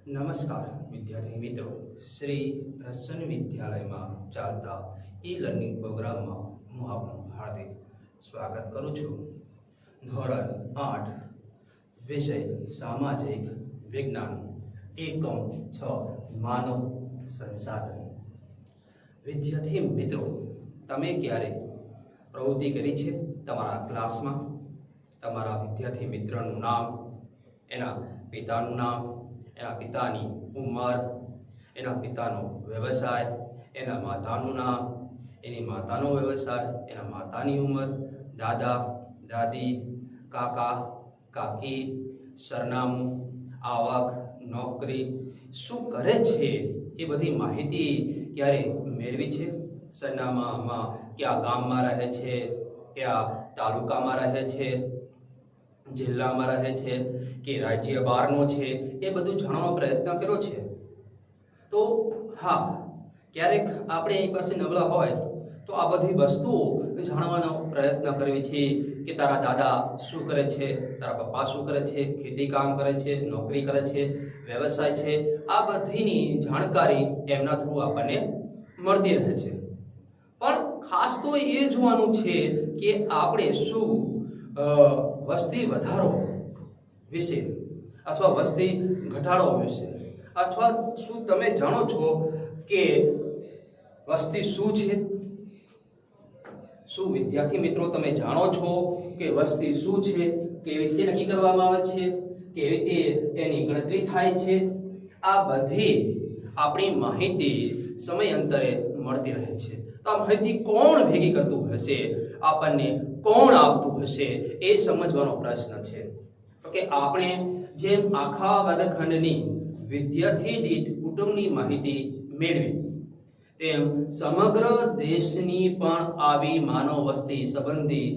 નમસ્કાર વિદ્યાર્થી મિત્રો, શ્રી હસન વિદ્યાલયમાં ચાલતા ઈ લર્નિંગ પ્રોગ્રામમાં હું આપનું હાર્દિક સ્વાગત કરું છું. ધોરણ 8 વિષય સામાજિક વિજ્ઞાન, એકમ 6 માનવ સંસાધન. વિદ્યાર્થી મિત્રો, તમે ક્યારે પ્રવૃત્તિ કરી છે તમારા ક્લાસમાં? તમારા વિદ્યાર્થી મિત્રનું નામ, એના પિતાનું નામ, એના પિતાની ઉંમર, એના પિતાનો વ્યવસાય, એના માતાનું નામ, એની માતાનો વ્યવસાય, એના માતાની ઉંમર, દાદા દાદી, કાકા કાકી, સરનામું, આવક, નોકરી, શું કરે છે એ બધી માહિતી ક્યારે મેળવી છે? સરનામામાં કયા ગામમાં રહે છે, કયા તાલુકામાં રહે છે, જિલ્લામાં રહે છે કે રાજ્ય બહારનો છે, એ બધું જાણવાનો પ્રયત્ન કર્યો છે? તો હા, ક્યારેક આપણે એની પાસે નબળા હોય તો આ બધી વસ્તુઓ જાણવાનો પ્રયત્ન કરવી છે કે તારા દાદા શું કરે છે, તારા પપ્પા શું કરે છે, ખેતી કામ કરે છે, નોકરી કરે છે, વ્યવસાય છે, આ બધીની જાણકારી એમના થ્રુ આપણને મળતી રહે છે. પણ ખાસ તો એ જોવાનું છે કે આપણે શું વસ્તી વધારો વિશે અથવા વસ્તી ઘટાડો વિશે, અથવા શું તમે જાણો છો કે વસ્તી શું છે? શું વિદ્યાર્થી મિત્રો તમે જાણો છો કે વસ્તી શું છે, કેવી રીતે નક્કી કરવામાં આવે છે, કેવી રીતે એની ગણતરી થાય છે? આ બધી આપણી માહિતી સમયાંતરે મળતી રહે છે. તો આ માહિતી કોણ ભેગી કરતું હશે, આપણને કોણ આપતું હશે, એ સમજવાનો પ્રશ્ન છે. તો કે આપણે જેમ આખા વર્ગખંડની વિદ્યાર્થી દીઠ કુટુંબની માહિતી મેળવી, તેમ સમગ્ર દેશની પણ આવી માનવ વસ્તી સંબંધી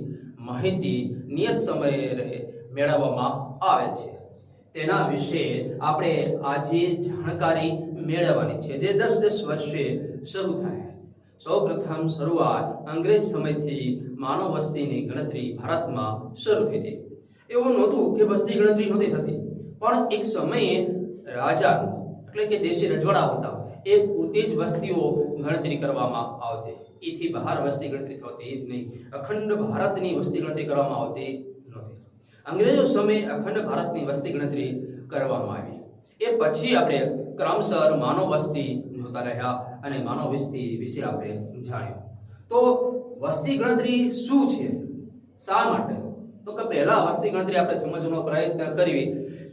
માહિતી નિયત સમયે મેળવવામાં આવે છે. તેના વિશે આપણે આજે જાણકારી મેળવવાની છે, જે 10-10 વર્ષે શરૂ થાય. સૌપ્રથમ શરૂઆત અંગ્રેજ સમયથી માનવ વસ્તીની ગણતરી ભારતમાં શરૂ થઈ હતી. એવું નહોતું કે વસ્તી ગણતરી નહોતી થતી, પણ એક સમયે રાજા એટલે કે દેશી રજવાડા હતા, એ પૂરતી જ વસ્તીઓ ગણતરી કરવામાં આવતી. એથી બહાર વસ્તી ગણતરી થતી નહીં. અખંડ ભારતની વસ્તી ગણતરી કરવામાં આવતી નહોતી. અંગ્રેજો સમયે અખંડ ભારતની વસ્તી ગણતરી કરવામાં આવી. એ પછી આપણે ક્રમશર માનવ વસ્તી જોતા રહ્યા અને માનવ વસ્તી વિશે આપણે જાણ્યું. તો વસ્તી ગણતરી શું છે, શા માટે? તો કે પહેલા વસ્તી ગણતરી આપણે સમજવાનો પ્રયત્ન કરવી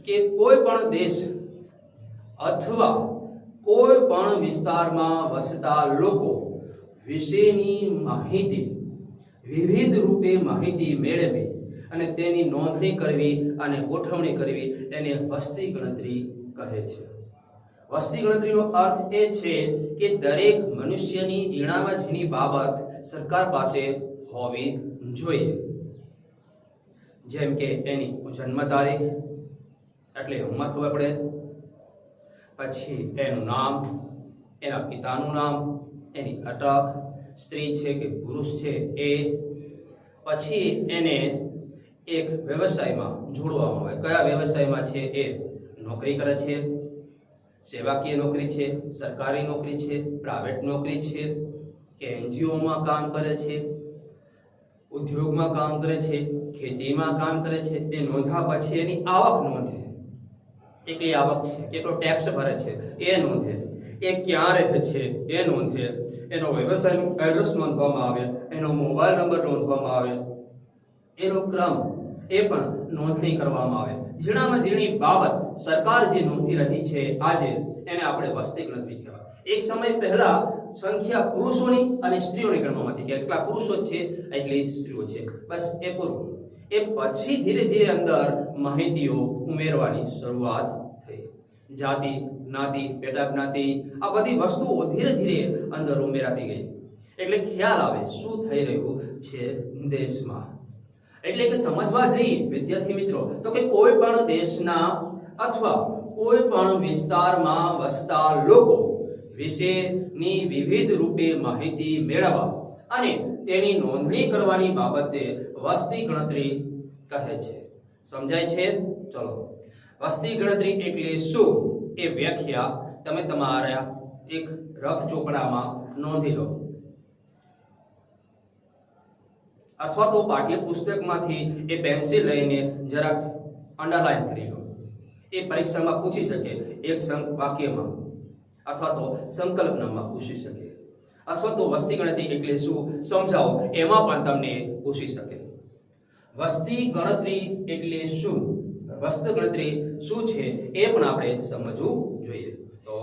કે કોઈ પણ દેશ અથવા કોઈ પણ વિસ્તારમાં વસતા લોકો વિશેની માહિતી વિવિધ રૂપે માહિતી મેળવી અને તેની નોંધણી કરવી અને ગોઠવણી કરવી, એને વસ્તી ગણતરી કહે છે. વસ્તી ગણતરીનો અર્થ એ છે કે દરેક મનુષ્યની ઝીણામાં ઝીણી બાબત સરકાર પાસે હોવી જોઈએ. જેમ કે એની જન્મ તારીખ, એટલે ઉંમર ખબર પડે, પછી એનું નામ, એના પિતાનું નામ, એની અટક, સ્ત્રી છે કે પુરુષ છે એ, પછી એને એક વ્યવસાયમાં જોડવામાં આવે, કયા વ્યવસાયમાં છે એ, નોકરી કરે છે, સેવાકીય નોકરી છે, સરકારી નોકરી છે, પ્રાઇવેટ નોકરી છે કે એનજીઓમાં કામ કરે છે, ઉદ્યોગમાં કામ કરે છે, ખેતીમાં કામ કરે છે. એ નોંધ્યા પછી એની આવક નોંધે, કેટલી આવક છે, કેટલો ટેક્સ ભરે છે એ નોંધે, એ ક્યાં રહે છે એ નોંધે, એનો વ્યવસાયનું એડ્રેસ નોંધવામાં આવે, એનો મોબાઈલ નંબર નોંધવામાં આવે, એનો ક્રમ એ પણ નોંધણી કરવામાં આવે. ઝીણામાં ઝીણી બાબત સરકાર જે નોંધી રહી છે આજે, એને આપણે વસ્તી ગણતરી કહેવાય. એક સમય પહેલા સંખ્યા પુરુષોની અને સ્ત્રીઓની ગણવામાં હતી કે એટલા પુરુષો છે એટલી જ સ્ત્રીઓ છે, બસ એ પૂરું. એ પછી ધીરે ધીરે અંદર માહિતીઓ ઉમેરવાની શરૂઆત થઈ. જાતિ, જ્ઞાતિ, પેટા જ્ઞાતિ, આ બધી વસ્તુઓ ધીરે ધીરે અંદર ઉમેરાતી ગઈ. એટલે ખ્યાલ આવે શું થઈ રહ્યું છે દેશમાં. એટલે કે સમજવા જઈએ વિદ્યાર્થી મિત્રો, તો કે કોઈ પણ દેશના અથવા કોઈ પણ વિસ્તારમાં વસતા લોકો વિશેની વિવિધ રૂપે માહિતી મેળવવા અને તેની નોંધણી કરવાની બાબતે વસ્તી ગણતરી કહે છે. સમજાય છે? ચલો, વસ્તી ગણતરી એટલે શું એ વ્યાખ્યા તમે તમારા એક રફ ચોપડામાં નોંધી લો અથવા તો પાઠ્યપુસ્તકમાંથી એ પેન્સિલ લઈને જરાક અંડરલાઈન કરી લો. એ પરીક્ષામાં પૂછી શકે, એક વાક્યમાં અથવા તો સંકલ્પનામાં પૂછી શકે, અથવા તો વસ્તી ગણતરી એટલે શું સમજાવો એમાં પણ તમને પૂછી શકે. વસ્તી ગણતરી એટલે શું, વસ્તી ગણતરી શું છે એ પણ આપણે સમજવું જોઈએ. તો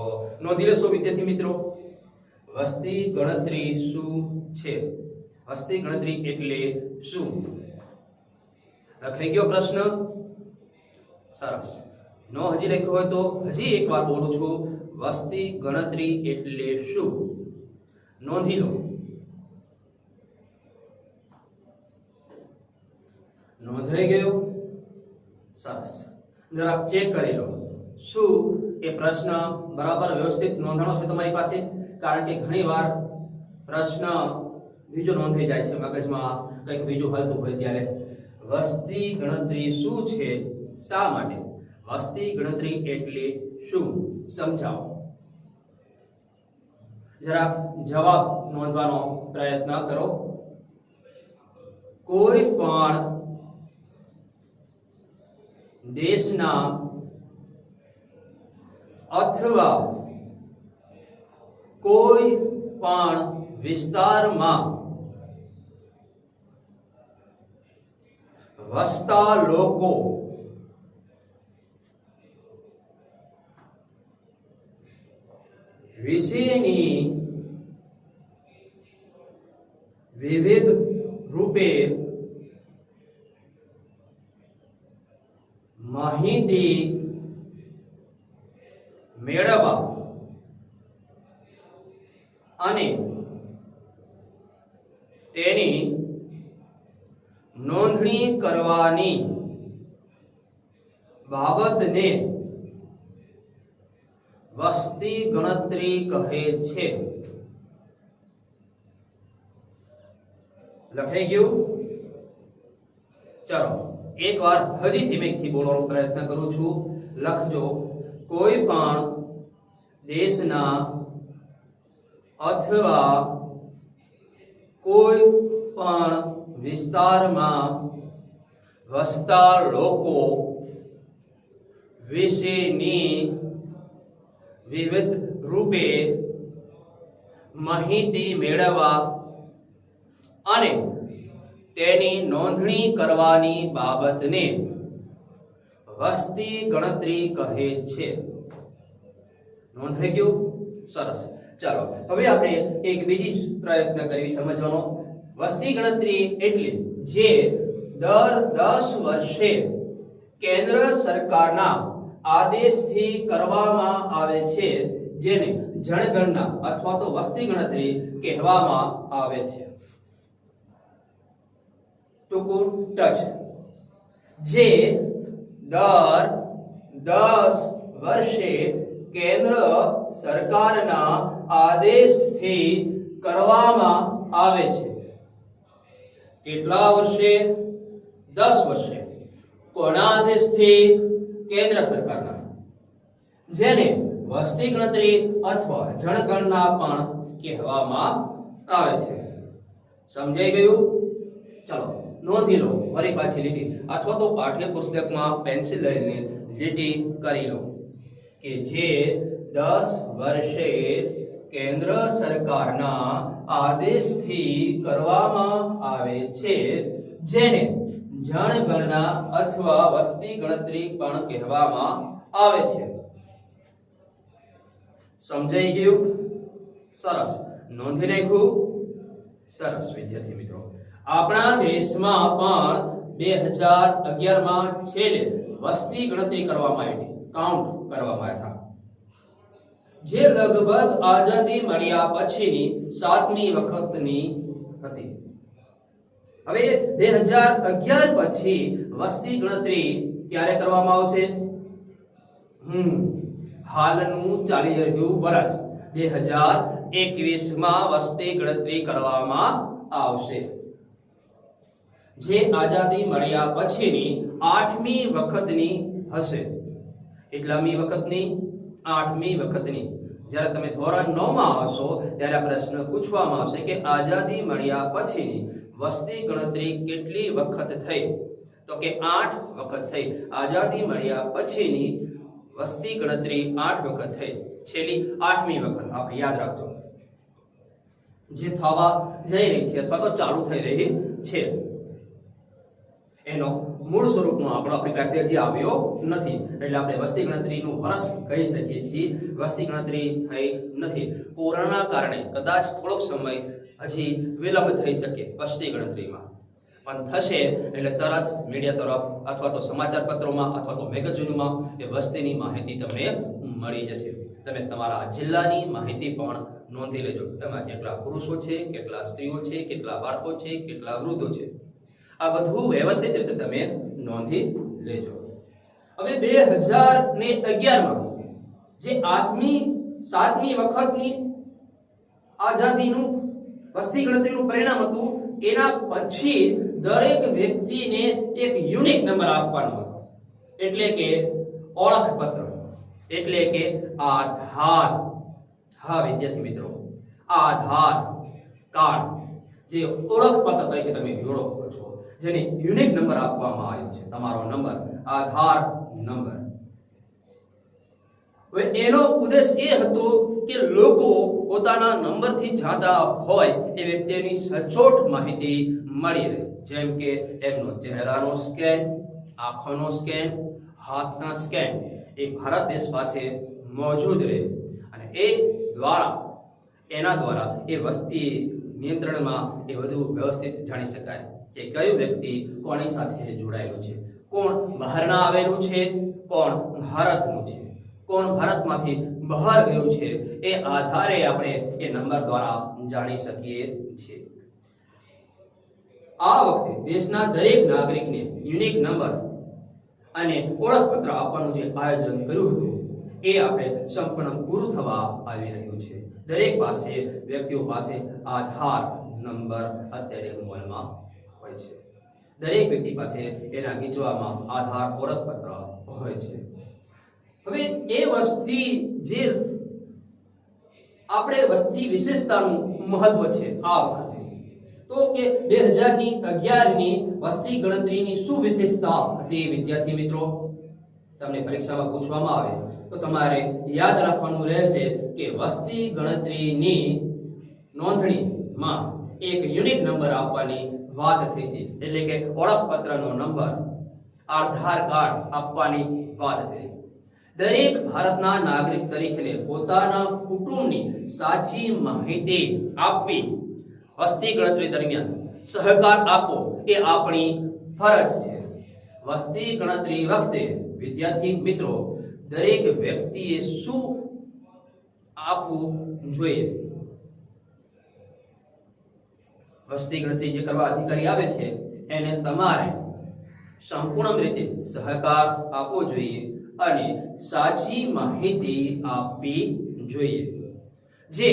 નોંધી લેશો વિદ્યાર્થી મિત્રો, વસ્તી ગણતરી શું છે, વસ્તી ગણતરી એટલે શું. લખાઈ ગયો પ્રશ્ન? સરસ. નો હજી લખ્યો હોય તો હજી એકવાર બોલું છું, વસ્તી ગણતરી એટલે શું, નોંધી લો. નોંધાઈ ગયો? સરસ. જરા ચેક કરી લો શું એ પ્રશ્ન બરાબર વ્યવસ્થિત નોંધાણો છે તમારી પાસે, કારણ કે ઘણીવાર પ્રશ્ન બીજો નોંધાઈ જાય છે મગજમાં, કંઈક બીજું હાલતું હોય ત્યારે. વસ્તી ગણતરી શું છે, શા માટે, વસ્તી ગણતરી એટલે શું સમજાવો. જરા જવાબ નોંધવાનો પ્રયત્ન કરો. કોઈ પણ દેશના અથવા કોઈ પણ વિસ્તારમાં વસતા લોકો વિશેની વિવિધ રૂપે માહિતી મેળવવા અને તેની નોંધણી કરવાની બાબતને વસ્તી ગણતરી કહે છે. લખાઈ ગયું? ચાલો એકવાર હજી ધીમેથી બોલવાનો પ્રયત્ન કરું છું. લખજો, કોઈ પણ દેશના અથવા કોઈ પણ વિસ્તારમાં વસતા લોકો વિશેની વિવિધ રૂપે માહિતી મેળવવા અને તેની નોંધણી કરવાની બાબતને વસ્તી ગણતરી કહે છે. નોંધાઈ ગયું? સરસ. ચાલો હવે આપણે એક બીજી પ્રયત્ન કરી સમજવાનો. વસ્તી ગણતરી એટલે જે દર 10 વર્ષે કેન્દ્ર સરકારના આદેશથી કરવામાં આવે છે, જેને જનગણના અથવા તો વસ્તી ગણતરી કહેવામાં આવે છે. ટૂંકું ટચ. જે દર 10 વર્ષે કેન્દ્ર સરકારના આદેશથી કરવામાં આવે છે. કેટલા વર્ષે? 10 વર્ષે. કોના આદેશથી? કેન્દ્ર સરકારના, જેને વસ્તી ગણતરી અથવા જનગણના પણ કહેવામાં આવે છે. સમજાઈ ગયું? ચાલો નોંધી લો ફરી પાછી લીટી, અથવા તો પાઠ્યપુસ્તકમાં પેન્સિલ લઈને લીટી કરી લો કે જે 10 વર્ષે કેન્દ્ર સરકારના આદેશથી કરવામાં આવે છે, જેને જનગણના અથવા વસ્તી ગણતરી પણ કહેવામાં આવે છે. સમજાઈ ગયું? સરસ. નોંધી નાખ્યું? સરસ વિદ્યાર્થી મિત્રો, આપણા દેશમાં પણ 2011 માં છેલ્લે વસ્તી ગણતરી કરવામાં આવી, કાઉન્ટ કરવામાં આવ્યા હતા, જે લગભગ આઝાદી મળ્યા પછીની 7મી વખતની હતી. હવે 2011 પછી વસ્તી ગણતરી ક્યારે કરવામાં આવશે? હાલનું ચાલી રહ્યું વર્ષ 2021 માં વસ્તી ગણતરી કરવામાં આવશે, જે આઝાદી મળ્યા પછીની 8મી વખતની હશે. કેટલામી વખતની? 8મી વખતની જ્યારે તમે ધોરણ 9 માં આવશો ત્યારે આ પ્રશ્ન પૂછવામાં આવશે કે આઝાદી મળ્યા પછીની વસ્તી ગણતરી કેટલી વખત થઈ? તો કે 8 વખત થઈ. આઝાદી મળ્યા પછીની વસ્તી ગણતરી 8 વખત થઈ. છેલ્લી 8મી વખત આપણે યાદ રાખજો, જે થવા જઈ રહી છે અથવા તો ચાલુ થઈ રહી છે. એનો મૂળ સ્વરૂપનો આંકડો આપણી પાસે હજી આવ્યો નથી, એટલે આપણે વસ્તી ગણતરીનું વર્ષ કહી શકીએ છીએ. વસ્તી ગણતરી થઈ નથી. કોરોના કારણે કદાચ થોડોક સમય હજી વિલંબ થઈ શકે વસ્તી ગણતરીમાં, પણ થશે એટલે તરત મીડિયા તરફ અથવા તો સમાચાર પત્રોમાં અથવા તો મેગેઝિનમાં એ વસ્તીની માહિતી તમને મળી જશે. તમે તમારા જિલ્લાની માહિતી પણ નોંધી લેજો. એમાં કેટલા પુરુષો છે, કેટલા સ્ત્રીઓ છે, કેટલા બાળકો છે, કેટલા વૃદ્ધો છે, આ બધું વ્યવસ્થિત રીતે તમે નોંધી લેજો. હવે 2011માં જે 7મી વખતની આઝાદીનું વસ્તી ગણતરીનું પરિણામ હતું, એના પછી દરેક વ્યક્તિને એક યુનિક નંબર આપવાનો હતો, એટલે કે ઓળખપત્ર, એટલે કે આધાર. હા વિદ્યાર્થી મિત્રો, આધાર કાર્ડ જે ઓળખપત્ર તરીકે તમે ઓળખો છો, જેને યુનિક નંબર આપવામાં આવ્યો છે, તમારો નંબર, આધાર નંબર. હવે એનો ઉદ્દેશ એ હતો કે લોકો પોતાના નંબરથી જાણતા હોય એ વ્યક્તિની સચોટ માહિતી મળી રહે, જેમ કે એમનો ચહેરાનો સ્કેન, આંખોનો સ્કેન, હાથના સ્કેન એ ભારત દેશ પાસે મોજૂદ રહે, અને એ દ્વારા એના દ્વારા એ વસ્તી નિયંત્રણમાં એ વધુ વ્યવસ્થિત જાણી શકાય કે કયું વ્યક્તિ કોની સાથે જોડાયેલું છે, કોણ બહારના આવેલું છે, કોણ ભારતનું છે, કોણ ભારતમાંથી બહાર ગયું છે. એ આધારે આપણે એ નંબર દ્વારા જાણી શકીએ છીએ. આ વખતે દેશના દરેક નાગરિકને યુનિક નંબર અને ઓળખપત્ર આપવાનું જે આયોજન કર્યું હતું એ આપણે સંપૂર્ણ પૂરું થવા આવી રહ્યું છે. દરેક પાસે, વ્યક્તિઓ પાસે આધાર નંબર અત્યારે મોબાઈલમાં હોય છે. દરેક વ્યક્તિ પાસે એના ગીચવામાં આધાર ઓળખપત્ર હોય છે. હવે એ વસ્તી જે આપણે વસ્તી વિશેષતાનું મહત્વ છે આ વખતે, તો કે 2011ની વસ્તી ગણતરીની શું વિશેષતા હતી વિદ્યાર્થી મિત્રો? તમને પરીક્ષામાં પૂછવામાં આવે તો તમારે યાદ રાખવાનું રહેશે કે વસ્તી ગણતરીની નોંધણીમાં એક યુનિક નંબર આપવાની વાત થઈ હતી, એટલે કે ઓળખપત્રનો નંબર, આધાર કાર્ડ આપવાની વાત થઈ. દરેક ભારતના નાગરિક તરીકે પોતાના કુટુંબની સાચી માહિતી આપવી, વસ્તી ગણતરી દરમિયાન સહકાર આપવો એ આપણી ફરજ છે. વસ્તી ગણતરી વખતે વિદ્યાર્થી મિત્રો દરેક વ્યક્તિએ શું આપવું જોઈએ? વસ્તી ગણતરી જે કરવા અધિકારી આવે છે એને તમારે સંપૂર્ણ રીતે સહકાર આપવો જોઈએ અને સાચી માહિતી આપવી જોઈએ, જે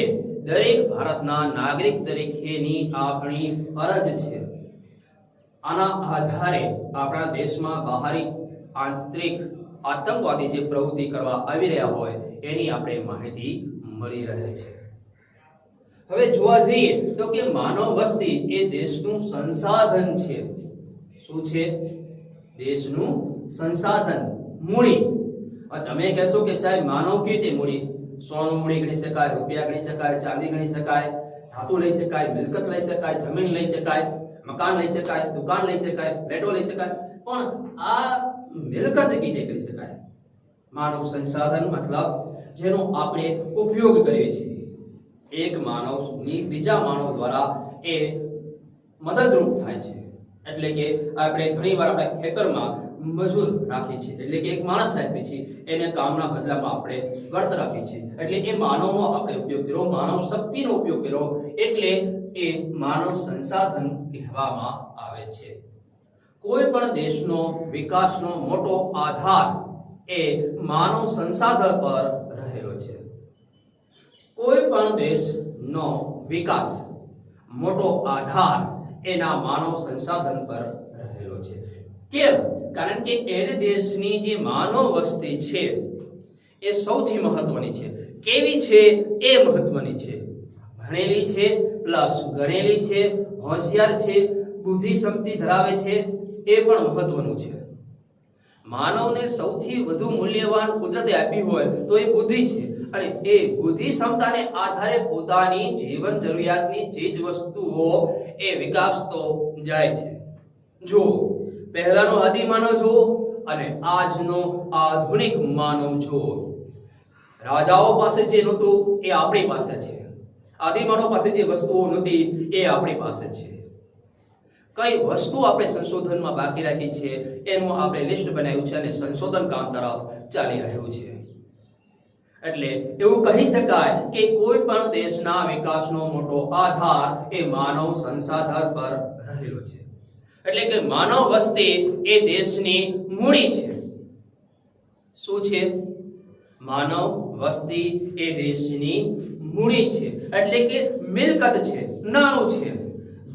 દરેક ભારતના નાગરિક તરીકેની આપણી ફરજ છે. આના આધારે આપણા દેશમાં બાહરી આંતરિક આતંકવાદી જે પ્રવૃત્તિ કરવા આવી રહ્યા હોય એની આપણે માહિતી મળી રહે છે. હવે જોવા જઈએ તો કે માનવ વસ્તી એ દેશનું સંસાધન છે. શું છે? દેશનું સંસાધન, મૂડી. તમે કહેશો કે સાહેબ માનવ કેવી રીતે મૂડી? સોનું મૂડી ગણી શકાય, રૂપિયા ગણી શકાય, ચાંદી ગણી શકાય, ધાતુ લઈ શકાય, મિલકત લઈ શકાય, જમીન લઈ શકાય, મકાન લઈ શકાય, દુકાન લઈ શકાય, ફ્લેટો લઈ શકાય, પણ આ મિલકત કેવી રીતે કરી શકાય? માનવ સંસાધન મતલબ જેનો આપણે ઉપયોગ કરીએ છીએ, એક માનવની બીજા માનવ દ્વારા એ મદદરૂપ થાય છે. એટલે કે આપણે ઘણીવાર આપણા ખેતરમાં મજૂર રાખીએ છીએ, એટલે કે એક માણસ રાખીએ છીએ, એને કામના બદલામાં આપણે વળતર આપીએ છીએ, એટલે એ માનવનો આપણે ઉપયોગ કર્યો, માનવ શક્તિનો ઉપયોગ કર્યો, એટલે એ માનવ સંસાધન કહેવામાં આવે છે. કોઈ પણ દેશનો વિકાસનો મોટો આધાર એ માનવ સંસાધન પર રહેલો છે. કોઈ પણ દેશનો વિકાસ મોટો આધાર એના માનવ સંસાધન પર રહેલો છે. કેમ? કારણ કે એ દેશની જે માનવ વસ્તી છે એ સૌથી મહત્વની છે. કેવી છે એ મહત્વની છે. ભણેલી છે પ્લસ ગણેલી છે, હોશિયાર છે, બુદ્ધિ શક્તિ ધરાવે છે, એ પણ મહત્વનું છે. માનવને સૌથી વધુ મૂલ્યવાન કુદરતે આપી હોય તો એ બુદ્ધિ છે, અને એ બુદ્ધિ ક્ષમતાને આધારે પોતાની જીવન જરૂરિયાતની ચીજ વસ્તુઓ એ વિકાસતો જાય છે. જો પહેલાનો આદિમાનવ જુઓ અને આજનો આધુનિક માનવ જુઓ. રાજાઓ પાસે જે નહોતું એ આપણી પાસે છે. આદિમાનવ પાસે જે વસ્તુઓ નહોતી એ આપણી પાસે છે. કઈ વસ્તુ આપણે સંશોધનમાં બાકી રાખી છે એનું આપણે લિસ્ટ બનાવ્યું છે અને સંશોધન કામ તરફ ચાલી રહ્યું છે. એટલે એવું કહી શકાય કે કોઈ પણ દેશના વિકાસનો મોટો આધાર એ માનવ સંસાધન પર રહેલો છે. એટલે કે માનવ વસ્તી એ દેશની મૂડી છે. શું છે? માનવ વસ્તી એ દેશની મૂડી છે, એટલે કે મિલકત છે, નાણું છે.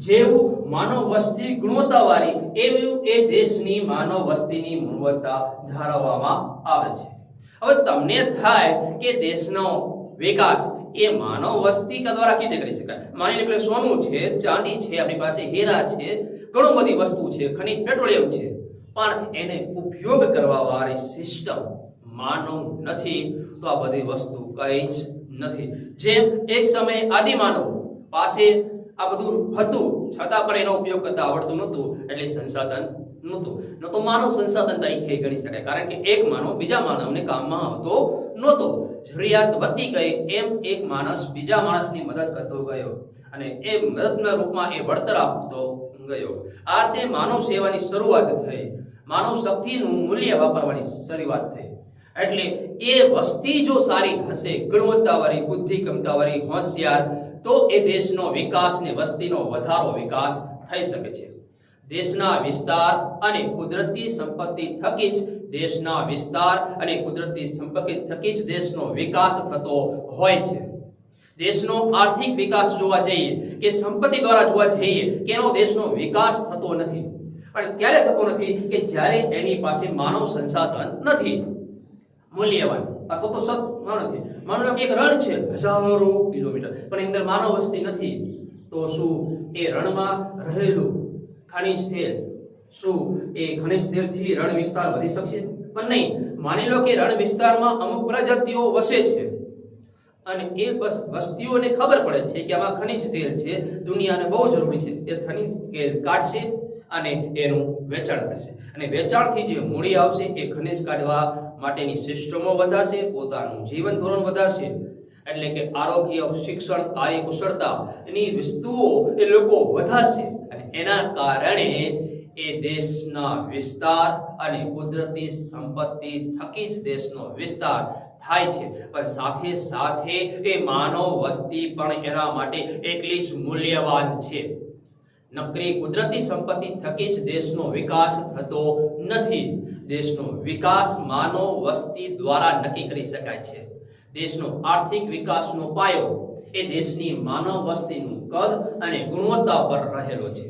જેવું માનવ વસ્તી ગુણવત્તાવાળી એવું એ દેશની માનવ વસ્તીની ગુણવત્તા ધારવામાં આવે છે. હવે તમને થાય કે દેશનો વિકાસ એ માનવ વસ્તી દ્વારા કીધે કરી શકાય. માની લો કે સોનું છે, ચાંદી છે, આપણી પાસે હીરા છે, ઘણું બધી વસ્તુ છે, ખનિજ પેટ્રોલિયમ છે, પણ એને ઉપયોગ કરવા વાળી સિસ્ટમ માનવ નથી તો આ બધી વસ્તુ કઈ જ નથી. જેમ એક સમયે આદિમાનવ પાસે આ બધું હતું છતાં પણ એનો ઉપયોગ કરતા આવડતું નહોતું, એટલે સંસાધન નહોતું. ન તો માનવ સંસાધન તરીકે ગણી શકાય, કારણ કે એક માનવ બીજા માનવને કામમાં આવતો નહોતો. જરૂરિયાત વધતી ગઈ એમ એક માણસ બીજા માણસની મદદ કરતો ગયો અને એ મદદના રૂપમાં એ વળતર આપતો ગયો. આ રીતે માનવ સેવાની શરૂઆત થઈ. માનવ શક્તિનું મૂલ્ય વાપરવાની શરૂઆત થઈ. એટલે એ વસ્તી જો સારી હશે, ગુણવત્તાવાળી, બુદ્ધિ ક્ષમતાવાળી, હોશિયાર, તો એ દેશનો વિકાસ ને વસ્તીનો વધારો વિકાસ થઈ શકે છે. દેશના વિસ્તાર અને કુદરતી સંપત્તિ થકી જ દેશના વિસ્તાર અને કુદરતી સંપત્તિ થકી જ દેશનો વિકાસ થતો હોય છે. દેશનો આર્થિક વિકાસ જોવા જઈએ કે સંપત્તિ દ્વારા જોવા જઈએ કે એનો દેશનો વિકાસ થતો નથી. પણ ક્યારે થતો નથી? કે જ્યારે એની પાસે માનવ સંસાધન નથી મૂલ્યવાન, અથવા તો સત નથી. માનો કે એક રણ છે હજારો કિલોમીટર, પણ અંદર માનવ વસ્તી નથી, તો શું એ રણમાં રહેલું ખનિજ તેલ, શું એ ખનિજ તેલથી રણ વિસ્તાર વધી શકશે? પણ નહીં. માની લો કે રણ વિસ્તારમાં અમુક પ્રજાતિઓ વસે છે અને એ વસ્તીઓને ખબર પડે છે કે આમાં ખનિજ તેલ છે, દુનિયાને બહુ જરૂરી છે. એ ખનિજ તેલ કાઢશે અને એનું વેચાણ કરશે, અને વેચાણથી જે મૂડી આવશે એ ખનિજ કાઢવા માટેની સિસ્ટમો વધારશે, પોતાનું જીવન ધોરણ વધારશે. એટલે કે આરોગ્ય, શિક્ષણ, કાર્યકુશળતા એની વસ્તુઓ એ લોકો વધારશે, અને એના કારણે એ દેશના વિસ્તાર અને કુદરતી સંપત્તિ થકી જ દેશનો વિસ્તાર થાય છે. પણ સાથે સાથે એ માનવ વસ્તી પણ એના માટે એટલી જ મૂલ્યવાન છે. નકરી કુદરતી સંપત્તિ થકી જ દેશનો વિકાસ થતો નથી. દેશનો વિકાસ માનવ વસ્તી દ્વારા નક્કી કરી શકાય છે. દેશનો આર્થિક વિકાસનો પાયો એ દેશની માનવ વસ્તીનું કદ અને ગુણવત્તા પર રહેલો છે.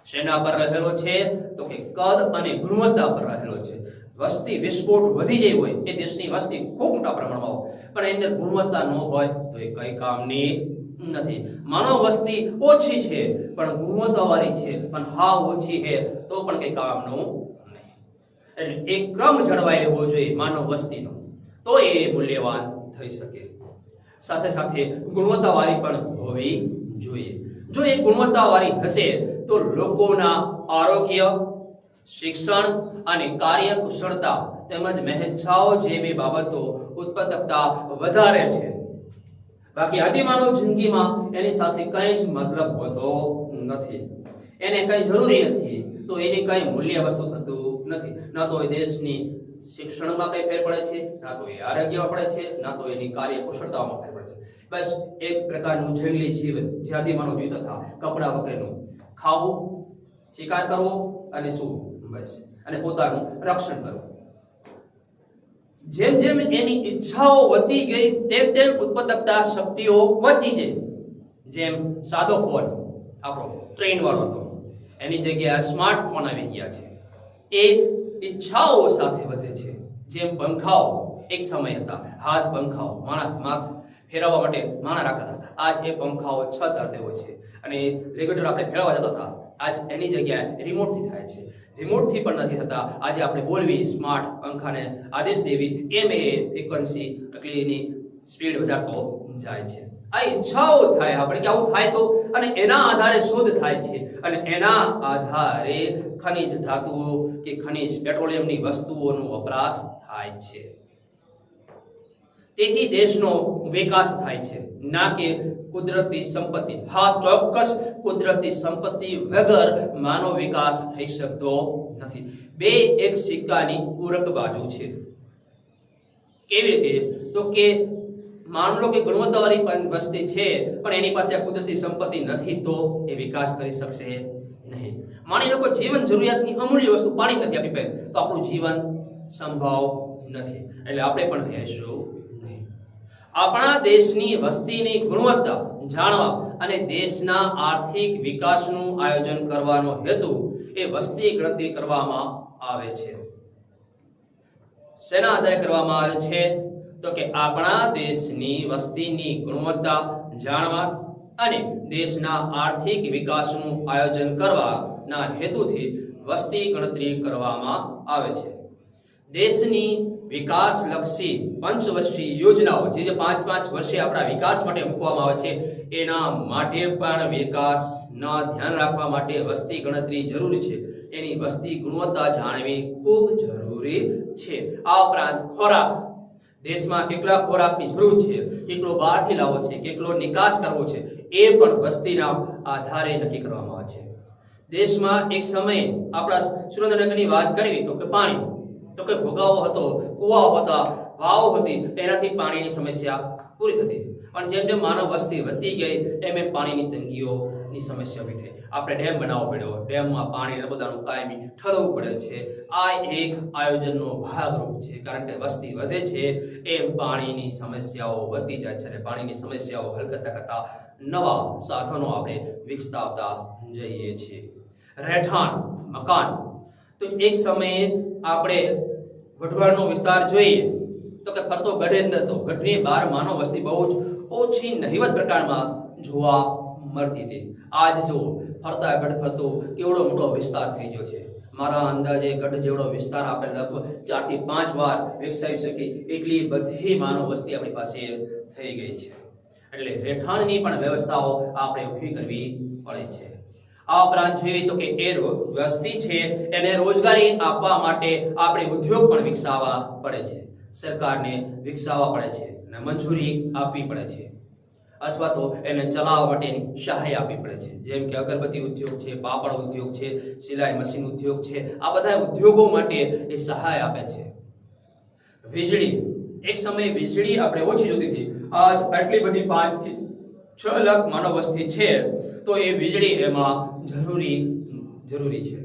શેના પર રહેલો છે? તો કે કદ અને ગુણવત્તા પર રહેલો છે. વસ્તી વિસ્ફોટ વધી જાય હોય, એ દેશની વસ્તી ખૂબ મોટા પ્રમાણમાં હોય, પણ એની અંદર ગુણવત્તા ન હોય તો એ કઈ કામની નથી. માનવ વસ્તી ઓછી છે પણ ગુણવત્તાવાળી છે, પણ હાવ ઓછી છે તો પણ કઈ કામનું નહીં. એટલે એક ક્રમ જળવાઈ રહેવો જોઈએ માનવ વસ્તીનો, તો એ મૂલ્યવાન થઈ શકે. સાથે સાથે ગુણવત્તાવાળી પણ હોવી જોઈએ. જો એ ગુણવત્તાવાળી હશે તો લોકોના આરોગ્ય, શિક્ષણ અને કાર્યકુશળતા તેમજ મહેચ્છાઓ જેવી બાબતો ઉત્પાદકતા વધારે છે. બાકી આદિમાનવ જિંદગીમાં એની સાથે કઈ જ મતલબ હોતો નથી, એને કઈ જરૂરી નથી, તો એની કઈ મૂલ્ય વસ્તુ થતું નથી. ના તો એ દેશની શિક્ષણમાં કઈ ફેર પડે છે, ના તો એ આરોગ્યમાં પડે છે, ના તો એની કાર્યકુશળતામાં ફેર પડે છે. બસ એક પ્રકારનું જંગલી જીવન જે આદિમાનવ જીવતા હતા, કપડા વગરનું, ખાવું, શિકાર કરવો અને શું, બસ, અને પોતાનું રક્ષણ કરવું. જેમ જેમ એની ઈચ્છાઓ વધતી ગઈ તેમ તેમ ઉત્પાદકતા શક્તિઓ વધતી ગઈ. જેમ સાદો ફોન આપણો ટ્રેન વાળો હતો, એની જગ્યાએ સ્માર્ટફોન આવી ગયા છે. એ ઈચ્છાઓ સાથે વધે છે. જેમ પંખાઓ એક સમય હતા હાથ પંખાઓ માથ ફેરવવા માટે માણા રાખતા હતા. આજ એ પંખાઓ 6 તાર છે અને રેગ્યુલેટર આપણે ફેરવવા જતા હતા, આજ એની જગ્યાએ રિમોટથી થાય છે. રિમોટથી પણ નથી થતા. આજે આપણે બોલવી, સ્માર્ટ પંખાને આદેશ દેવી, એમ એ ફ્રીક્વન્સી એટલીની સ્પીડ વધારતો જાય છે. આ ઈચ્છાઓ થાય આપણે કે આવું થાય તો, અને એના આધારે શોધ થાય છે અને એના આધારે ખનિજ ધાતુઓ કે ખનિજ પેટ્રોલિયમની વસ્તુઓનો વપરાશ થાય છે. તેથી દેશનો વિકાસ થાય છે, ના કે કુદરતી સંપત્તિ. હા, ચોક્કસ કુદરતી સંપત્તિ વગર માનવ વિકાસ થઈ શકતો નથી. બે એક સિક્કાની પૂરક બાજુ છે. કેવી રીતે? તો કે માન લો કે ગુણવત્તાવાળી વસ્તી છે પણ એની પાસે આ કુદરતી સંપત્તિ નથી તો એ વિકાસ કરી શકશે નહીં. માની લો કે જીવન જરૂરિયાતની અમૂલ્ય વસ્તુ પાણી નથી આપી પાસે તો આપણું જીવન સંભવ નથી, એટલે આપણે પણ રહેશું નહીં. આપણા દેશની વસ્તીની ગુણવત્તા જાણવા અને દેશના આર્થિક વિકાસનું આયોજન કરવાનો હેતુ એ વસ્તી ગણતરી કરવામાં આવે છે. શેના આધારે કરવામાં આવે છે? તો કે આપણા દેશની વસ્તીની ગુણવત્તા જાણવા અને દેશના આર્થિક વિકાસનું આયોજન કરવાના હેતુથી વસ્તી ગણતરી કરવામાં આવે છે. દેશની વિકાસલક્ષી પંચવર્ષીય યોજનાઓ જે 5-5 વર્ષે આપણા વિકાસ માટે મૂકવામાં આવે છે, એના માટે પણ વિકાસના ધ્યાન રાખવા માટે વસ્તી ગણતરી જરૂરી છે. એની વસ્તી ગુણવત્તા જાણવી ખૂબ જરૂરી છે. આ ઉપરાંત ખોરાક, દેશમાં કેટલા ખોરાકની જરૂર છે, કેટલો બહારથી લાવવો છે, કેટલો નિકાસ કરવો છે, એ પણ વસ્તીના આધારે નક્કી કરવામાં આવે છે. દેશમાં એક સમયે આપણા સુરેન્દ્રનગરની વાત કરવી તો કે પાણી, તો કે ભોગાવો હતો, કુવાઓ હતા, વાવ હતી, એનાથી પાણીની સમસ્યા પૂરી થતી. પણ જેમ જેમ માનવ વસ્તી વધતી ગઈ એમ એમ પાણીની તંગીઓની સમસ્યા ઊભી થઈ. આપણે ડેમ બનાવવો પડ્યો, ડેમમાં પાણી નર્મદાનું કાયમી ઠરવું પડે છે. આ એક આયોજનનો ભાગરૂપ છે, કારણ કે વસ્તી વધે છે એમ પાણીની સમસ્યાઓ વધતી જાય છે અને પાણીની સમસ્યાઓ હલ કરતા કરતા નવા સાધનો આપણે વિકસાવતા જઈએ છીએ. રહેઠાણ, મકાન, તો એક સમયે આપણે વઢવાણનો વિસ્તાર જોઈએ તો કે ફરતો ગઢે અંદર તો ગઢની બહાર માનવ વસ્તી બહુ જ ઓછી નહિવત પ્રકારમાં જોવા મળતી હતી. આજ જો ફરતા ગઢ ફરતો કેવડો મોટો વિસ્તાર થઈ ગયો છે. મારા અંદાજે ગઢ જેવડો વિસ્તાર આપણે લગભગ 4 થી 5 વાર વિકસાવી શકીએ એટલી બધી માનવ વસ્તી આપણી પાસે થઈ ગઈ છે. એટલે રહેઠાણની પણ વ્યવસ્થાઓ આપણે ઊભી કરવી પડે છે. આ ઉપરાંત જોઈએ તો કે એ વસ્તી છે એને રોજગારી આપવા માટે આપણે ઉદ્યોગ પણ વિકસાવવા પડે છે. સરકારને વિકસાવવા પડે છે અને મંજૂરી આપવી પડે છે, અથવા તો એને ચલાવવા માટેની સહાય આપવી પડે છે. જેમ કે અગરબત્તી ઉદ્યોગ છે, પાપડ ઉદ્યોગ છે, સિલાઈ મશીન ઉદ્યોગ છે, આ બધા ઉદ્યોગો માટે એ સહાય આપે છે. વીજળી, એક સમયે વીજળી આપણે ઓછી જોતી હતી, આજ આટલી બધી 5 થી 6 લાખ માનવ વસ્તી છે તો એ વીજળી એમાં જરૂરી છે.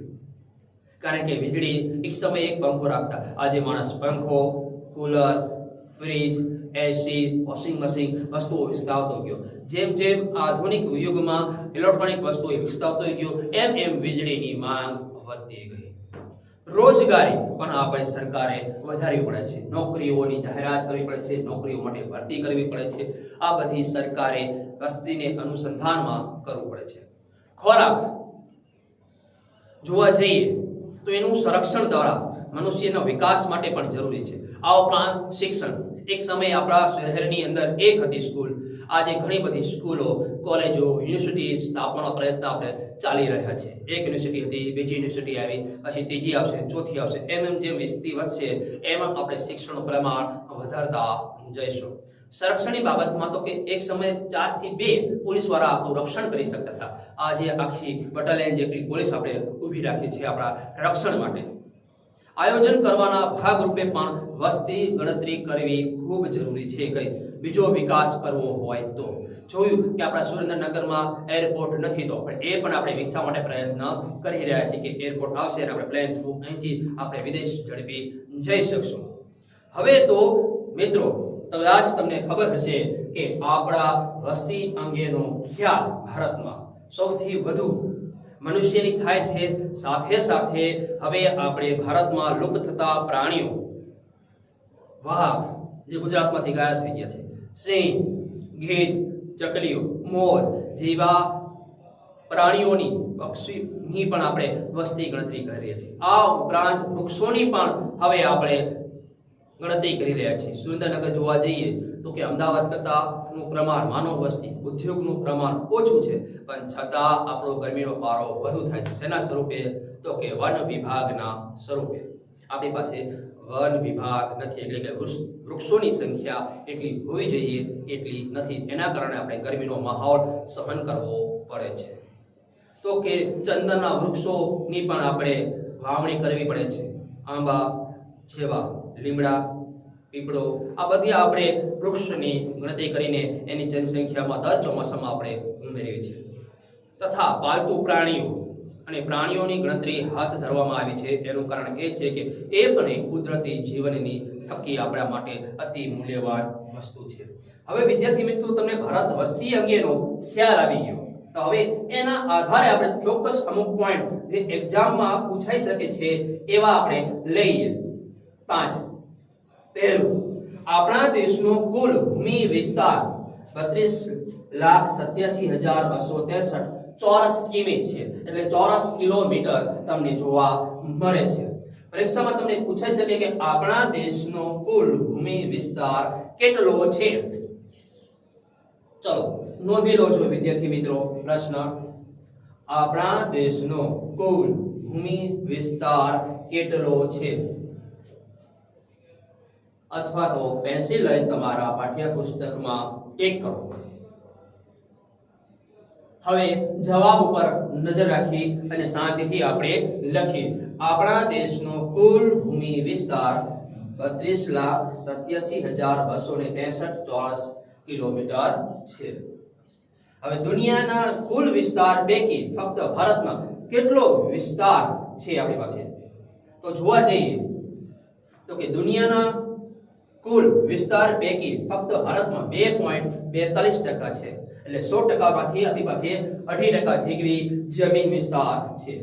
કારણ કે વીજળી એક સમયે એક પંખો રાખતા, આજે માણસ પંખો, કુલર, ફ્રીજ, એસી, વોશિંગ મશીન વસ્તુઓ વિકસાવતો ગયો. જેમ જેમ આધુનિક યુગમાં ઇલેક્ટ્રોનિક વસ્તુઓ વિકસાવતો ગયો એમ એમ વીજળીની માંગ વધતી ગઈ. રોજગારી પણ આપણે સરકારે વધારવી પડે છે. નોકરીઓની જાહેરાત કરવી પડે છે, નોકરીઓ માટે ભરતી કરવી પડે છે. આ બધી સરકારે વસ્તીને અનુસંધાનમાં કરવું પડે છે. ખોરાક જોવા જઈએ તો એનું સંરક્ષણ દ્વારા મનુષ્યના વિકાસ માટે પણ જરૂરી છે. આ ઉપરાંત શિક્ષણ, એક સમયે આપણા શહેરની અંદર એક હતી સ્કૂલ, આજે ઘણી બધી સ્કૂલો, કોલેજો, યુનિવર્સિટી સ્થાપવાનો પ્રયત્ન આપણે ચાલી રહ્યા છે. એક યુનિવર્સિટી હતી, બીજી યુનિવર્સિટી આવી, પછી ત્રીજી આવશે, ચોથી આવશે, એમ એમ જેમ વસ્તી વધશે એમ આપણે શિક્ષણનું પ્રમાણ વધારતા જઈશું. સંરક્ષણની બાબતમાં તો કે એક સમયે 4 થી 2 પોલીસ વાળા આપણું રક્ષણ કરી શકતા હતા. આજે આખી બટાલિયન જેટલી પોલીસ આપણે ઊભી રાખી છે આપણા રક્ષણ માટે. આયોજન કરવાના ભાગરૂપે પણ વસ્તી ગણતરી કરવી ખૂબ જરૂરી છે. કઈ બીજો વિકાસ કરવો હોય તો જોયું કે આપણા સુરેન્દ્રનગરમાં એરપોર્ટ નથી તો પણ એ પણ આપણે વિકસાવવા માટે પ્રયત્ન કરી રહ્યા છીએ કે એરપોર્ટ આવશે અને આપણે પ્લેન થ્રુ અહીંથી આપણે વિદેશ ઝડપી જઈ શકશું. હવે તો મિત્રો કદાચ તમને ખબર હશે કે આપણા વસ્તી અંગેનો ખ્યાલ ભારતમાં સૌથી વધુ મનુષ્યની થાય છે. સાથે સાથે હવે આપણે ભારતમાં લુપ્ત થતા પ્રાણીઓ, વાઘ, જે ગુજરાતમાંથી ગાયબ થઈ ગયા છે. સિંહ, ગીધ, ચકલીઓ, મોર જેવા પ્રાણીઓની, પક્ષીની પણ આપણે વસ્તી ગણતરી કરીએ છીએ. આ ઉપરાંત વૃક્ષોની પણ હવે આપણે ગણતરી કરી રહ્યા છીએ. સુરેન્દ્રનગર જોવા જઈએ તો કે અમદાવાદ કરતાનું પ્રમાણ, માનવ વસ્તી, ઉદ્યોગનું પ્રમાણ ઓછું છે, પણ છતાં આપણો ગરમીનો પારો વધુ થાય છે. શેના સ્વરૂપે? તો કે વન વિભાગના સ્વરૂપે. આપણી પાસે વન વિભાગ નથી, એટલે કે વૃક્ષોની સંખ્યા એટલી હોવી જોઈએ એટલી નથી. એના કારણે આપણે ગરમીનો માહોલ સહન કરવો પડે છે. તો કે ચંદનના વૃક્ષોની પણ આપણે વાવણી કરવી પડે છે. આંબા જેવા, લીમડા, પીપળો, આ બધી આપણે વૃક્ષની ગણતરી કરીને એની જનસંખ્યામાં દર ચોમાસામાં આપણે ઉમેરીએ છીએ. તથા પાલતુ પ્રાણીઓ અને પ્રાણીઓની ગણતરી હાથ ધરવામાં આવી છે. એનું કારણ એ છે કે એ પણ કુદરતી જીવનની થકી આપણા માટે અતિ મૂલ્યવાન વસ્તુ છે. હવે વિદ્યાર્થી મિત્રો, તમને ભારત વસ્તી અંગેનો ખ્યાલ આવી ગયો. તો હવે એના આધારે આપણે ચોક્કસ અમુક પોઈન્ટ જે એક્ઝામમાં પૂછાઈ શકે છે એવા આપણે લઈએ. 5. પહેલું, આપણા દેશનો કુલ ભૂમિ વિસ્તાર 32,87,263 ચોરસ કિમી છે, એટલે ચોરસ કિલોમીટર તમને જોવા મળે છે. પરીક્ષામાં તમને પૂછાઈ શકે કે આપણા દેશનો કુલ ભૂમિ વિસ્તાર કેટલો છે. ચલો નોંધી લો છો વિદ્યાર્થી મિત્રો પ્રશ્ન. આપણા દેશનો કુલ ભૂમિ વિસ્તાર કેટલો છે? અથવા તો પેન્સિલ લઈને તમારા પાઠ્યપુસ્તકમાં ટિક કરો. હવે જવાબ ઉપર નજર રાખી અને શાંતિથી આપણે લખીએ. આપણા દેશનો કુલ ભૂમિ વિસ્તાર 32,87,263 ચોરસ કિલોમીટર છે. હવે દુનિયાના કુલ વિસ્તાર પૈકી ફક્ત ભારતમાં કેટલો વિસ્તાર છે આપણી પાસે? તો જોવા જઈએ તો કે દુનિયાના કુલ વિસ્તાર પૈકી ફક્ત ભારતમાં 2.42% છે, એટલે 100% માંથી આપણી પાસે 2.5% જેટલી જમીન વિસ્તાર છે.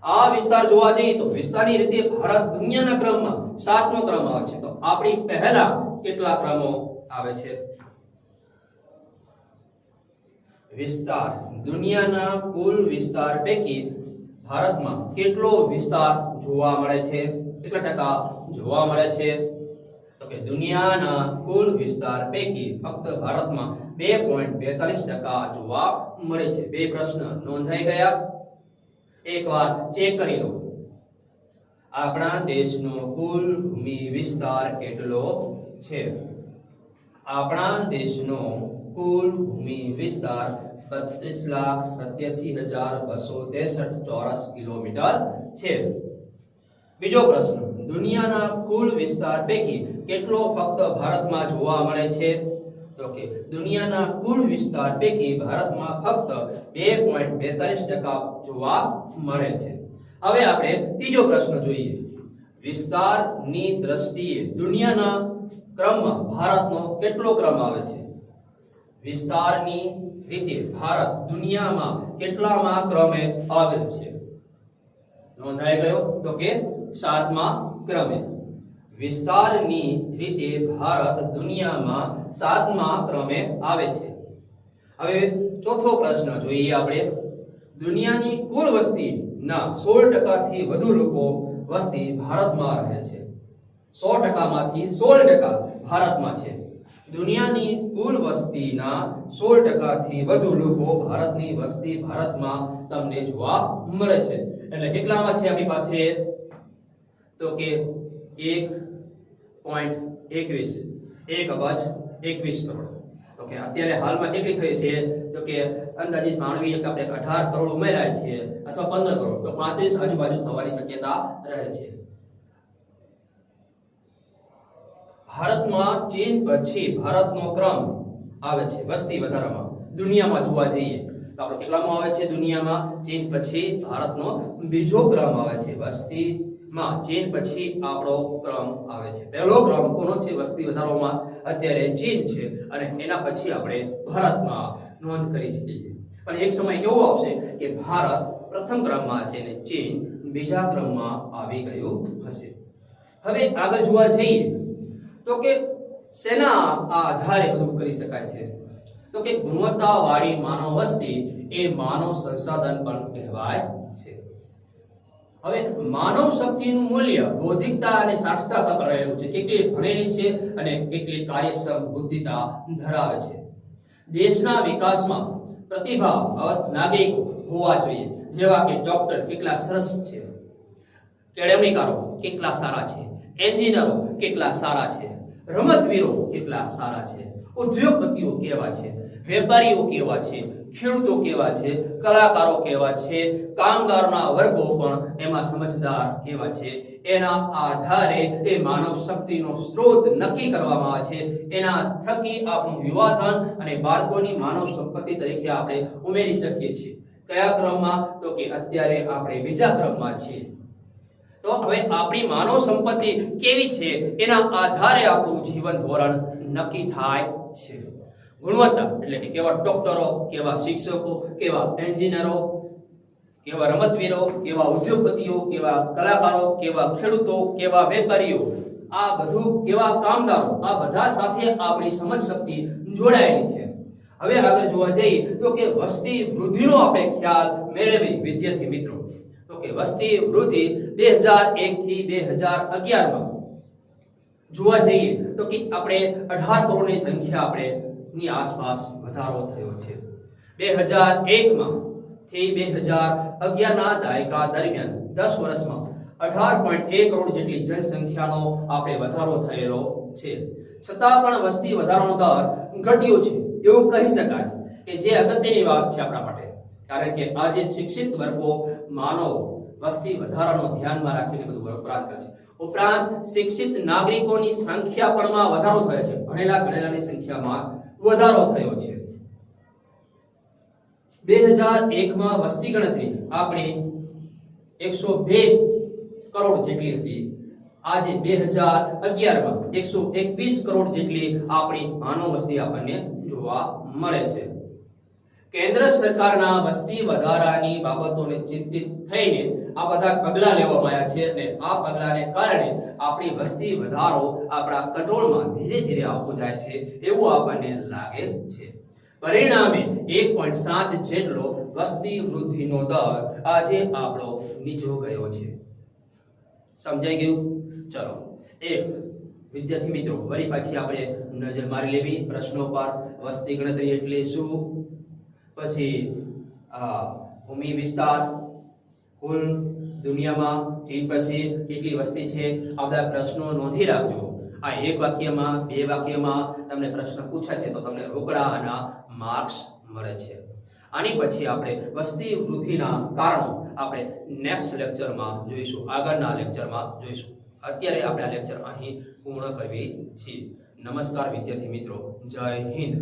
આ વિસ્તાર જોવા જઈએ તો વિસ્તારની રીતે ભારત દુનિયાના ક્રમમાં 7મો ક્રમ આવે છે. તો આપણી પહેલા કેટલા ક્રમો આવે છે? વિસ્તાર, દુનિયાના કુલ વિસ્તાર પૈકી ભારતમાં કેટલો વિસ્તાર જોવા મળે છે? કેટલા ટકા જોવા મળે છે? તો કે દુનિયાના કુલ વિસ્તાર પૈકી ફક્ત ભારતમાં 2.42% જોવા મળે છે. બે પ્રશ્ન નોંધાઈ ગયા. એકવાર ચેક કરી લો. આપણા દેશનો કુલ ભૂમિ વિસ્તાર કેટલો છે? આપણા દેશનો કુલ ભૂમિ વિસ્તાર 32,87,263 ચોરસ કિલોમીટર છે. બીજો પ્રશ્ન, દુનિયાના કુલ વિસ્તાર પૈકી કેટલો ફક્ત ભારતમાં જોવા મળે છે? તો કે દુનિયાના કુલ વિસ્તાર પૈકી ભારતમાં ફક્ત 2.42% જોવા મળે છે. હવે આપણે ત્રીજો પ્રશ્ન જોઈએ. વિસ્તારની દ્રષ્ટિએ દુનિયાના ક્રમમાં ભારતનો કેટલો ક્રમ આવે છે? વિસ્તારની રીતે ભારત દુનિયામાં કેટલામા ક્રમે આવેલ છે? નોંધાઈ ગયો તો કે 7મા ક્રમે. વિસ્તારની રીતે ભારત દુનિયામાં 7મા ક્રમે આવે છે. હવે ચોથો પ્રશ્ન જોઈએ આપણે. દુનિયાની કુલ વસ્તીના 16% થી વધુ લોકો વસ્તી ભારતમાં રહે છે. 100% માંથી 16% ભારતમાં છે. દુનિયાની કુલ વસ્તીના 16% થી વધુ લોકો ભારતની વસ્તી ભારતમાં તમને જોવા મળે છે. એટલે કેટલામાં છે આપણી પાસે? તો કે 1.21 કરોડ. તો કે અત્યારે હાલમાં કેટલી થઈ છે? તો કે અંદાજિત માનવી આપણે 18 કરોડ ઉમેરાય છે અથવા 15 કરોડ, તો 35 આજુબાજુ થવાની શક્યતા રહે છે. ભારતમાં ચીન પછી ભારતનો ક્રમ આવે છે વસ્તી વધારામાં. દુનિયામાં જોવા જઈએ તો આપણે કેટલામાં આવે છે? દુનિયામાં ચીન પછી ભારતનો બીજો ક્રમ આવે છે. વસ્તીમાં ચીન પછી આપણો ક્રમ આવે છે. પહેલો ક્રમ કોનો છે વસ્તી વધારવામાં? અત્યારે ચીન છે, અને એના પછી આપણે ભારતમાં નોંધ કરી શકીએ છીએ. પણ એક સમય એવો આવશે કે ભારત પ્રથમ ક્રમમાં છે અને ચીન બીજા ક્રમમાં આવી ગયું હશે. હવે આગળ જોવા જઈએ તો કે શેના આધારે બધું કરી શકાય છે? તો કે ગુણવત્તાવાળી માનવ વસ્તી એ માનવ સંસાધન પણ કહેવાય છે. હવે માનવ શક્તિનું મૂલ્ય બૌદ્ધિકતા અને સાક્ષરતા પર રહેલું છે. કેટલી ભણેલી છે અને કેટલી કાર્યક્ષમ બુદ્ધિતા ધરાવે છે. દેશના વિકાસમાં પ્રતિભાવંત નાગરિકો હોવા જોઈએ, જેવા કે ડોક્ટર કેટલા સરસ છે, કેળવણીકારો કેટલા સારા છે, એન્જિનિયરો કેટલા સારા છે, રમતવીરો કેટલા સારા છે, ઉદ્યોગપતિઓ કેવા છે, વેપારીઓ કેવા છે, ખેડૂતો કેવા છે, કલાકારો કેવા છે, કામગારોના વર્ગો પણ એમાં સમજદાર કેવા છે, એના આધારે એ માનવ શક્તિનો સ્ત્રોત નક્કી કરવામાં આવે છે. એના થકી આપણું વિવાધન અને બાળકોની માનવ સંપત્તિ તરીકે આપણે ઉમેરી શકીએ છીએ. કયા ક્રમમાં? તો કે અત્યારે આપણે બીજા ક્રમમાં છીએ. તો હવે આપણી માનવ સંપત્તિ કેવી છે એના આધારે આપણું જીવન ધોરણ નક્કી થાય છે. ગુણવત્તા એટલે કે કેવા ડોક્ટરો, કેવા શિક્ષકો, કેવા એન્જિનિયરો, કેવા રમતવીરો, કેવા ઉદ્યોગપતિઓ, કેવા કલાકારો, કેવા ખેડૂતો, કેવા વેપારીઓ, આ બધું કેવા કામદારો, આ બધા સાથે આપણી સમજ શક્તિ જોડાયેલી છે. હવે આગળ જોવા જઈએ તો કે વસ્તી વૃદ્ધિનો આપણે ખ્યાલ મેળવી વિદ્યાર્થી મિત્રો. તો કે વસ્તી વૃદ્ધિ 2001 થી 2011 માં જોવા જઈએ તો કે આપણે 18 કરોડની સંખ્યા આપણે ની આસપાસ વધારો થયો છે. 2001 માં થી 2011 ના દાયકા દરમિયાન 10 વર્ષમાં 18.1 કરોડ જેટલી જનસંખ્યાનો આપણે વધારો થયેલો છે. છતાં પણ વસ્તી વધારાનો દર ઘટ્યો છે એવું કહી શકાય, કે જે અગત્યની વાત છે આપણા માટે. કારણ કે આજે શિક્ષિત વર્ગો માનવ વસ્તી વધારાનો ધ્યાનમાં રાખીને બધું વપરાશ કરે છે. ઉપરાંત શિક્ષિત નાગરિકોની સંખ્યા પણમાં વધારો થયો છે. ભણેલા ગણેલાની સંખ્યામાં વધારો થયો છે. 2001 માં વસ્તી ગણતરી આપણી 102 કરોડ જેટલી હતી. આજે 2011 માં 121 કરોડ જેટલી આપણી માનવ વસ્તી આપણને જોવા મળે છે. કેન્દ્ર સરકારના વસ્તી વધારાની બાબતોને ચિંતિત થઈને આ બધા પગલાં લેવામાં આવ્યા છે અને આ પગલાંને કારણે આપણી વસ્તી વધારો આપણા કંટ્રોલમાં ધીરે ધીરે આવતો જાય છે એવું આપણને લાગે છે. પરિણામે 1.7 જેટલો વસ્તી વૃદ્ધિનો દર આજે આપણો નીચો ગયો છે. સમજાઈ ગયું? ચલો એક વિદ્યાર્થી મિત્રો વળી પાછી આપણે નજર મારી લેવી પ્રશ્નો પર. વસ્તી ગણતરી એટલે શું, પછી ભૂમિ વિસ્તાર, કુલ દુનિયામાં ચીન પછી કેટલી વસ્તી છે, આ બધા પ્રશ્નો નોંધી રાખજો. આ એક વાક્યમાં, બે વાક્યમાં તમને પ્રશ્ન પૂછાશે તો તમને રોકડાના માર્ક્સ મળે છે. આની પછી આપણે વસ્તી વૃદ્ધિના કારણો આપણે નેક્સ્ટ લેક્ચરમાં જોઈશું, આગળના લેક્ચરમાં જોઈશું. અત્યારે આપણે આ લેક્ચર અહીં પૂર્ણ કરવી છીએ. નમસ્કાર વિદ્યાર્થી મિત્રો, જય હિન્દ.